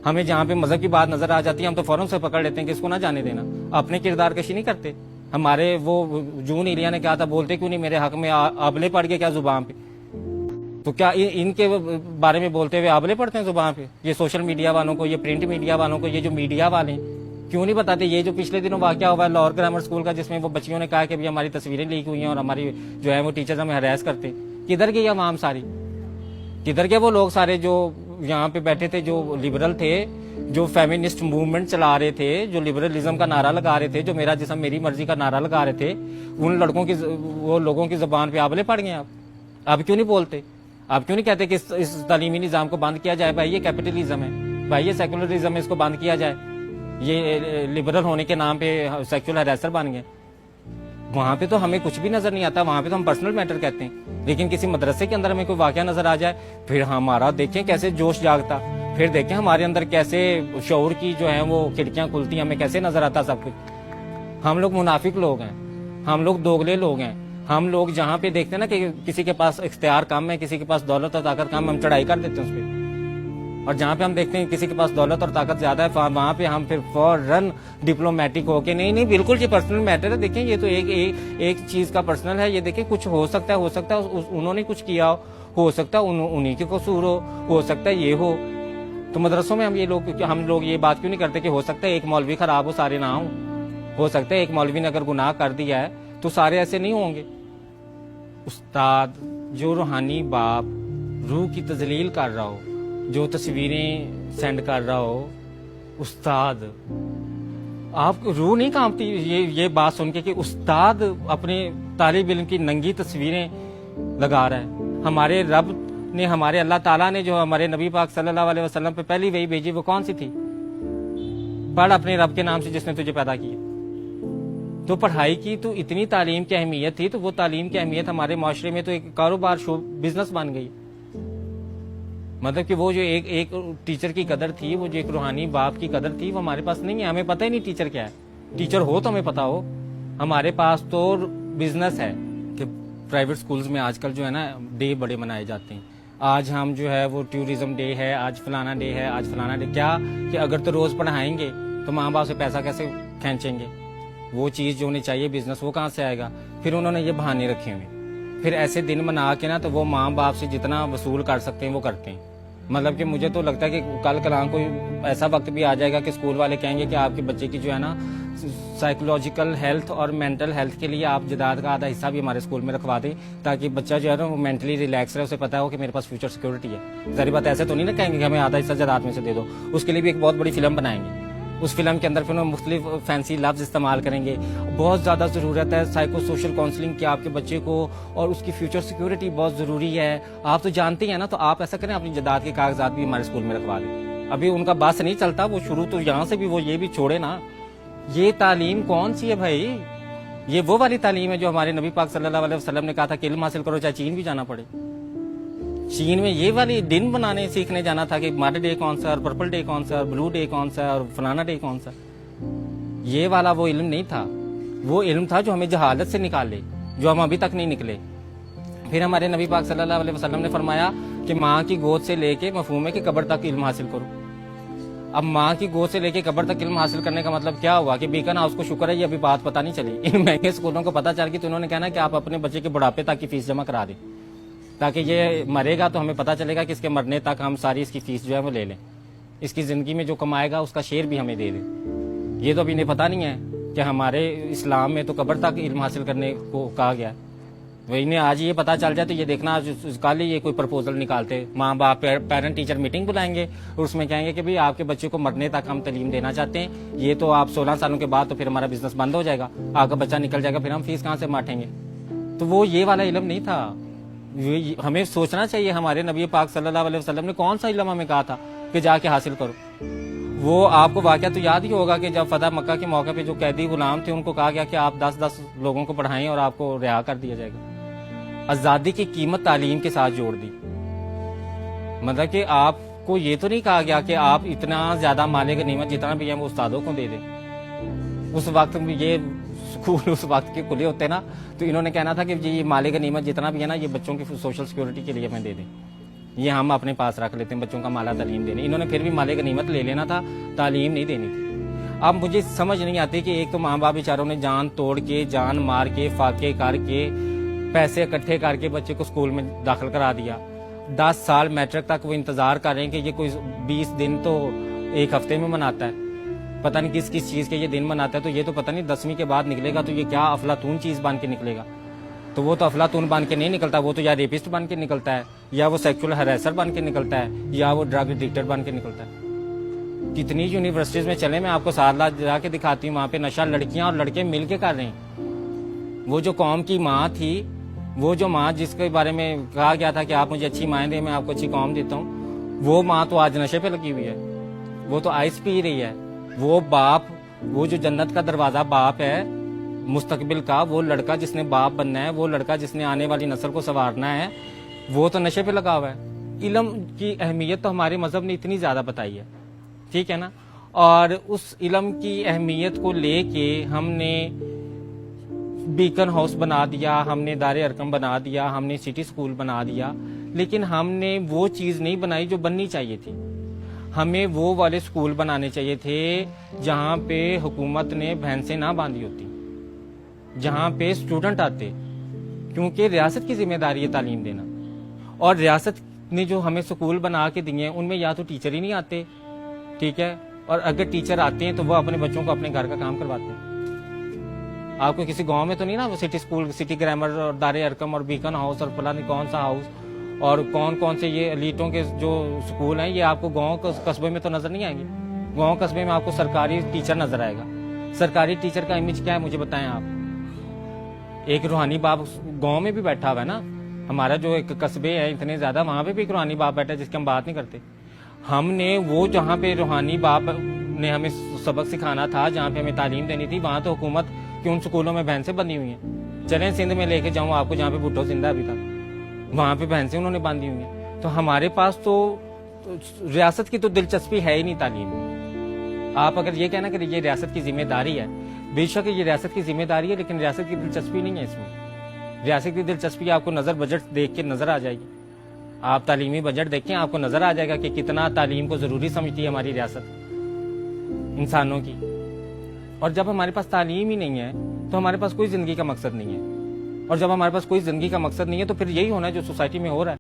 ہمیں جہاں پہ مذہب کی بات نظر آ جاتی ہے ہم تو فوراً سے پکڑ لیتے ہیں کہ اس کو نہ جانے دینا. اپنے کردار کشی نہیں کرتے. ہمارے وہ جون ایریا نے کہا تھا بولتے کیوں نہیں میرے حق میں آبلے پڑ گئے کیا زبان پہ؟ تو کیا ان کے بارے میں بولتے ہوئے آبلے پڑتے ہیں زبان پہ؟ یہ سوشل میڈیا والوں کو, یہ پرنٹ میڈیا والوں کو, یہ جو میڈیا والے ہیں کیوں نہیں بتاتے؟ یہ جو پچھلے دنوں واقعہ ہوا ہے لاہور گرامر اسکول کا جس میں وہ بچیوں نے کہا کہ بھی ہماری تصویریں لیک ہوئی ہیں اور ہماری جو ہے وہ ٹیچرز ہمیں ہراس کرتے, کدھر گئی عوام ساری؟ کدھر گئے وہ لوگ سارے جو یہاں پہ بیٹھے تھے, جو لبرل تھے, جو فیمنسٹ موومنٹ چلا رہے تھے, جو لبرلزم کا نعرہ لگا رہے تھے, جو میرا جسم میری مرضی کا نعرہ لگا رہے تھے, ان لڑکوں کی وہ لوگوں کی زبان پہ آبلے پڑ گئے. آپ کیوں نہیں بولتے؟ آپ کیوں نہیں کہتے کہ اس تعلیمی نظام کو بند کیا جائے؟ بھائی یہ کیپٹلزم ہے, بھائی یہ سیکولرزم ہے, اس کو بند کیا جائے. یہ لبرل ہونے کے نام پہ سیکچوئل ہراسر بن گئے. وہاں پہ تو ہمیں کچھ بھی نظر نہیں آتا, وہاں پہ تو ہم پرسنل میٹر کہتے ہیں. لیکن کسی مدرسے کے اندر ہمیں کوئی واقعہ نظر آ جائے پھر ہمارا دیکھیں کیسے جوش جاگتا, پھر دیکھیں ہمارے اندر کیسے شعور کی جو ہے وہ کھڑکیاں کھلتی, ہمیں کیسے نظر آتا سب کچھ. ہم لوگ منافق لوگ ہیں, ہم لوگ دوگلے لوگ ہیں. ہم لوگ جہاں پہ دیکھتے ہیں نا کہ کسی کے پاس اختیار کم ہے, کسی کے پاس دولت اور طاقت کم ہے, ہم چڑھائی کر دیتے ہیں اس پہ. اور جہاں پہ ہم دیکھتے ہیں کسی کے پاس دولت اور طاقت زیادہ ہے وہاں پہ ہم پھر فوراً ڈپلومیٹک ہو کے نہیں بالکل یہ پرسنل میٹر ہے, دیکھیں یہ تو ایک چیز کا پرسنل ہے, یہ دیکھیں کچھ ہو سکتا ہے انہوں نے کچھ کیا ہو سکتا ہے انہیں کے قصور ہو سکتا ہے یہ ہو. تو مدرسوں میں ہم لوگ یہ بات کیوں نہیں کرتے کہ ہو سکتا ہے ایک مولوی خراب ہو سارے نہ ہو سکتا ہے ایک مولوی نے اگر گناہ کر دیا ہے تو سارے ایسے نہیں ہوں گے. استاد جو روحانی باپ روح کی تذلیل کر رہا ہو, جو تصویریں سینڈ کر رہا ہو, استاد آپ روح نہیں کانپتی یہ بات سن کے کہ استاد اپنے طالب علم کی ننگی تصویریں لگا رہا ہے؟ ہمارے رب نے, ہمارے اللہ تعالیٰ نے جو ہمارے نبی پاک صلی اللہ علیہ وسلم پہ پہلی وحی بھیجی وہ کون سی تھی؟ پڑھ اپنے رب کے نام سے جس نے تجھے پیدا کیا. تو پڑھائی کی تو اتنی تعلیم کی اہمیت تھی, تو وہ تعلیم کی اہمیت ہمارے معاشرے میں تو ایک کاروبار بزنس بن گئی. مطلب کہ وہ جو ایک ٹیچر کی قدر تھی, وہ جو ایک روحانی باپ کی قدر تھی, وہ ہمارے پاس نہیں ہے. ہمیں پتہ ہی نہیں ٹیچر کیا ہے. ٹیچر ہو تو ہمیں پتہ ہو. ہمارے پاس تو بزنس ہے کہ پرائیویٹ سکولز میں آج کل جو ہے نا ڈے بڑے منائے جاتے ہیں. آج ہم جو ہے وہ ٹورزم ڈے ہے, آج فلانا ڈے ہے, آج فلانا ڈے. کیا کہ اگر تو روز پڑھائیں گے تو ماں باپ سے پیسہ کیسے کھینچیں گے؟ وہ چیز جو ہونی چاہیے بزنس وہ کہاں سے آئے گا؟ پھر انہوں نے یہ بہانے رکھے ہوئے, پھر ایسے دن منا کے نا تو وہ ماں باپ سے جتنا وصول کر سکتے ہیں وہ کرتے ہیں. مطلب کہ مجھے تو لگتا ہے کہ کل کلام کوئی ایسا وقت بھی آ جائے گا کہ اسکول والے کہیں گے کہ آپ کے بچے کی جو ہے نا سائیکولوجیکل ہیلتھ اور مینٹل ہیلتھ کے لیے آپ جداد کا آدھا حصہ بھی ہمارے اسکول میں رکھوا دیں, تاکہ بچہ جو ہے نا وہ مینٹلی ریلیکس رہے, اسے پتا ہو کہ میرے پاس فیوچر سیکورٹی ہے. ظاہر بات ایسے تو نہیں نا کہیں گے کہ ہمیں آدھا حصہ جداد میں سے دے دو. اس کے لیے بھی ایک بہت بڑی فلم بنائیں گے. اس فلم کے اندر پھر انہوں مختلف فینسی لفظ استعمال کریں گے. بہت زیادہ ضرورت ہے سائیکو سوشل کاؤنسلنگ کی آپ کے بچے کو, اور اس کی فیوچر سیکورٹی بہت ضروری ہے. آپ تو جانتے ہیں نا, تو آپ ایسا کریں اپنی جداد کے کاغذات بھی ہمارے اسکول میں رکھوا دیں. ابھی ان کا بس نہیں چلتا, وہ شروع تو یہاں سے بھی وہ یہ بھی چھوڑے نا. یہ تعلیم کون سی ہے بھائی؟ یہ وہ والی تعلیم ہے جو ہمارے نبی پاک صلی اللہ علیہ وسلم نے کہا تھا کہ علم حاصل کرو چاہے چین بھی جانا پڑے. چین میں یہ والی دن بنانے سیکھنے جانا تھا کہ ماڈل ڈے کون سا, اور پرپل ڈے کون سا, اور بلو ڈے کون سا, اور فلانا ڈے کون سا. یہ والا وہ علم نہیں تھا. وہ علم تھا جو ہمیں جہالت سے نکالے, جو ہم ابھی تک نہیں نکلے. پھر ہمارے نبی پاک صلی اللہ علیہ وسلم نے فرمایا کہ ماں کی گود سے لے کے مفہوم ہے کہ قبر تک علم حاصل کرو. اب ماں کی گود سے لے کے قبر تک علم حاصل کرنے کا مطلب کیا ہوا کہ بیکن ہاؤس کو شکر ہے یہ ابھی بات پتہ نہیں چلی. ان مہنگے اسکولوں کو پتہ چل گئی تو انہوں نے کہنا کہ آپ اپنے بچے کے بڑھاپے تک کی فیس جمع کرا دیں, تاکہ یہ مرے گا تو ہمیں پتہ چلے گا کہ اس کے مرنے تک ہم ساری اس کی فیس جو ہے وہ لے لیں. اس کی زندگی میں جو کمائے گا اس کا شیئر بھی ہمیں دے دیں. یہ تو ابھی انہیں پتہ نہیں ہے کہ ہمارے اسلام میں تو قبر تک علم حاصل کرنے کو کہا گیا ہے. وہ انہیں آج یہ پتہ چل جائے تو یہ دیکھنا کل ہی یہ کوئی پرپوزل نکالتے, ماں باپ پیرنٹ ٹیچر میٹنگ بلائیں گے اور اس میں کہیں گے کہ بھئی آپ کے بچے کو مرنے تک ہم تعلیم دینا چاہتے ہیں. یہ تو آپ 16 سالوں کے بعد تو پھر ہمارا بزنس بند ہو جائے گا, آپ کا بچہ نکل جائے گا, پھر ہم فیس کہاں سے مانٹیں گے. تو وہ یہ والا علم نہیں تھا. ہمیں سوچنا چاہیے ہمارے نبی پاک صلی اللہ علیہ وسلم نے کون سا علم ہمیں کہا تھا کہ جا کے حاصل کرو. وہ آپ کو واقعہ تو یاد ہی ہوگا کہ جب فتح مکہ کے موقع پہ جو قیدی غلام تھے ان کو کہا گیا کہ آپ 10 لوگوں کو پڑھائیں اور آپ کو رہا کر دیا جائے گا. آزادی کی قیمت تعلیم کے ساتھ جوڑ دی. مطلب کہ آپ کو یہ تو نہیں کہا گیا کہ آپ اتنا زیادہ مال غنیمت جتنا بھی ہے وہ استادوں کو دے دیں. اس وقت یہ اسکول اس وقت کے کھلے ہوتے نا تو انہوں نے کہنا تھا کہ جی یہ مال غنیمت جتنا بھی ہے نا یہ بچوں کی سوشل سیکورٹی کے لیے ہمیں دے دیں. یہ ہم اپنے پاس رکھ لیتے ہیں بچوں کا مالا تعلیم دینے. انہوں نے پھر بھی مالے غنیمت لے لینا تھا, تعلیم نہیں دینی تھی. اب مجھے سمجھ نہیں آتی کہ ایک تو ماں باپ بیچاروں نے جان توڑ کے, جان مار کے, فاقے کر کے, پیسے اکٹھے کر کے بچے کو اسکول میں داخل کرا دیا. 10 سال میٹرک تک وہ انتظار کر رہے ہیں کہ یہ کوئی 20 دن تو ایک ہفتے میں مناتا ہے, پتہ نہیں کس کس چیز کے یہ دن مناتا ہے. تو یہ تو پتہ نہیں 10ویں کے بعد نکلے گا تو یہ کیا افلاطون چیز بن کے نکلے گا. تو وہ تو افلاطون بن کے نہیں نکلتا, وہ تو یا ریپسٹ بن کے نکلتا ہے, یا وہ سیکشول ہریسر بن کے نکلتا ہے, یا وہ ڈرگ ایڈکٹر بن کے نکلتا ہے. کتنی یونیورسٹیز میں چلے, میں آپ کو سارلا جا کے دکھاتی ہوں, وہاں پہ نشہ لڑکیاں اور لڑکے مل کے کر رہے ہیں. وہ جو قوم کی ماں تھی, وہ جو ماں جس کے بارے میں کہا گیا تھا کہ آپ مجھے اچھی مائیں دیں, میں آپ کو اچھی قوم دیتا ہوں, وہ ماں تو آج نشے پہ لگی ہوئی ہے, وہ تو آئس پی رہی ہے. وہ باپ, وہ جو جنت کا دروازہ باپ ہے مستقبل کا, وہ لڑکا جس نے باپ بننا ہے, وہ لڑکا جس نے آنے والی نسل کو سنوارنا ہے, وہ تو نشے پہ لگا ہوا ہے. علم کی اہمیت تو ہمارے مذہب نے اتنی زیادہ بتائی ہے, ٹھیک ہے نا, اور اس علم کی اہمیت کو لے کے ہم نے بیکن ہاؤس بنا دیا, ہم نے دار ارقم بنا دیا, ہم نے سٹی سکول بنا دیا, لیکن ہم نے وہ چیز نہیں بنائی جو بننی چاہیے تھی. ہمیں وہ والے سکول بنانے چاہیے تھے جہاں پہ حکومت نے بھینسیں نہ باندھی ہوتی, جہاں پہ اسٹوڈنٹ آتے, کیونکہ ریاست کی ذمہ داری ہے تعلیم دینا. اور ریاست نے جو ہمیں سکول بنا کے دیے ہیں ان میں یا تو ٹیچر ہی نہیں آتے, ٹھیک ہے, اور اگر ٹیچر آتے ہیں تو وہ اپنے بچوں کو اپنے گھر کا کام کرواتے ہیں. آپ کو کسی گاؤں میں تو نہیں نا وہ سٹی سکول, سٹی گرامر اور دار ارقم اور بیکن ہاؤس اور پتہ نہیں کون سا ہاؤس اور کون کون سے یہ ایلیٹوں کے جو سکول ہیں, یہ آپ کو گاؤں قصبے میں تو نظر نہیں آئیں گے. گاؤں قصبے میں آپ کو سرکاری ٹیچر نظر آئے گا. سرکاری ٹیچر کا امیج کیا ہے مجھے بتائیں آپ. ایک روحانی باپ گاؤں میں بھی بیٹھا ہوا ہے نا, ہمارا جو ایک قصبے ہے اتنے زیادہ, وہاں پہ بھی ایک روحانی باپ بیٹھا ہے جس کی ہم بات نہیں کرتے. ہم نے وہ جہاں پہ روحانی باپ نے ہمیں سبق سکھانا تھا, جہاں پہ ہمیں تعلیم دینی تھی, وہاں تو حکومت کی ان سکولوں میں بھینسیں بندھی ہوئی ہیں. چلیں سندھ میں لے کے جاؤں آپ کو, جہاں پہ بھٹو زندہ ابھی تک, وہاں پہ بھینسیں انہوں نے باندھی ہوئی ہیں. تو ہمارے پاس تو ریاست کی تو دلچسپی ہے ہی نہیں تعلیم میں. آپ اگر یہ کہنا کہ یہ ریاست کی ذمہ داری ہے, بے شک یہ ریاست کی ذمہ داری ہے, لیکن ریاست کی دلچسپی نہیں ہے اس میں. ریاست کی دلچسپی آپ کو نظر بجٹ دیکھ کے نظر آ جائے گی. آپ تعلیمی بجٹ دیکھیں, آپ کو نظر آ جائے گا کہ کتنا تعلیم کو ضروری سمجھتی ہے ہماری ریاست انسانوں کی. اور جب ہمارے پاس تعلیم ہی نہیں ہے تو ہمارے پاس کوئی زندگی کا مقصد نہیں ہے. اور جب ہمارے پاس کوئی زندگی کا مقصد نہیں ہے تو پھر یہی ہونا ہے جو سوسائٹی میں ہو رہا ہے.